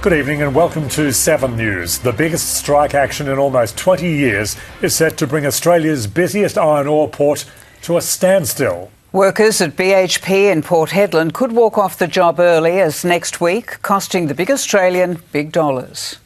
Good evening and welcome to 7 News. The biggest strike action in almost 20 years is set to bring Australia's busiest iron ore port to a standstill. Workers at BHP in Port Hedland could walk off the job early as next week, costing the big Australian big dollars.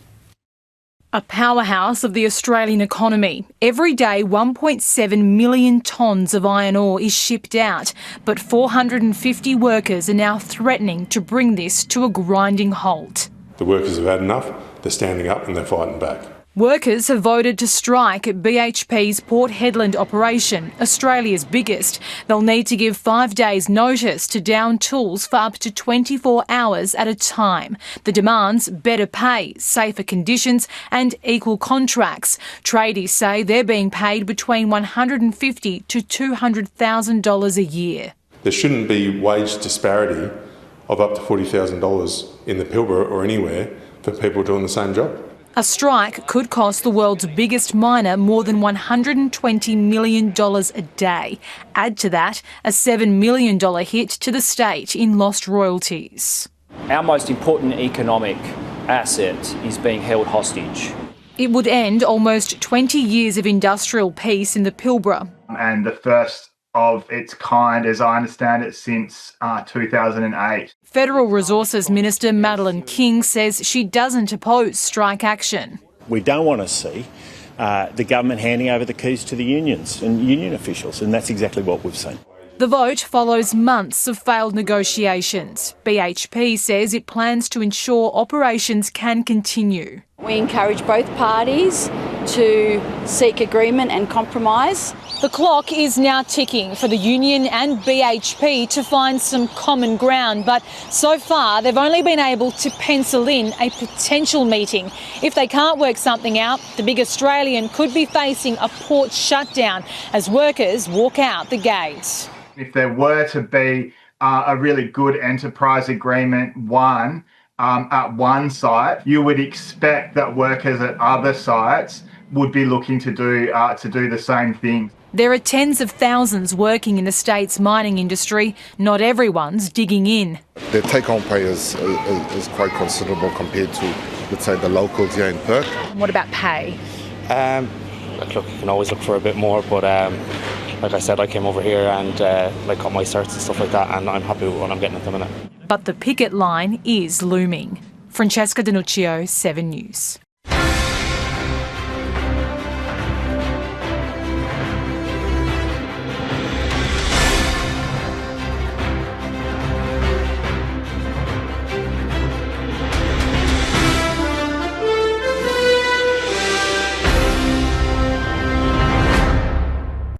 A powerhouse of the Australian economy. Every day 1.7 million tonnes of iron ore is shipped out, but 450 workers are now threatening to bring this to a grinding halt. The workers have had enough, they're standing up and they're fighting back. Workers have voted to strike at BHP's Port Hedland operation, Australia's biggest. They'll need to give 5 days' notice to down tools for up to 24 hours at a time. The demands better pay, safer conditions and equal contracts. Tradies say they're being paid between $150,000 to $200,000 a year. There shouldn't be wage disparity of up to $40,000 in the Pilbara or anywhere for people doing the same job. A strike could cost the world's biggest miner more than $120 million a day. Add to that a $7 million hit to the state in lost royalties. Our most important economic asset is being held hostage. It would end almost 20 years of industrial peace in the Pilbara. And the first of its kind, as I understand it, since 2008. Federal Resources Minister Madeleine King says she doesn't oppose strike action. We don't want to see the government handing over the keys to the unions and union officials, and that's exactly what we've seen. The vote follows months of failed negotiations. BHP says it plans to ensure operations can continue. We encourage both parties to seek agreement and compromise. The clock is now ticking for the union and BHP to find some common ground, but so far they've only been able to pencil in a potential meeting. If they can't work something out, the big Australian could be facing a port shutdown as workers walk out the gates. If there were to be a really good enterprise agreement at one site, you would expect that workers at other sites would be looking to do the same thing. There are tens of thousands working in the state's mining industry. Not everyone's digging in. Their take-home pay is quite considerable compared to, let's say, the locals here in Perth. What about pay? Look, you can always look for a bit more, but like I said, I came over here and got my certs and stuff like that, and I'm happy with what I'm getting at the minute. But the picket line is looming. Francesca Danuccio, 7 News.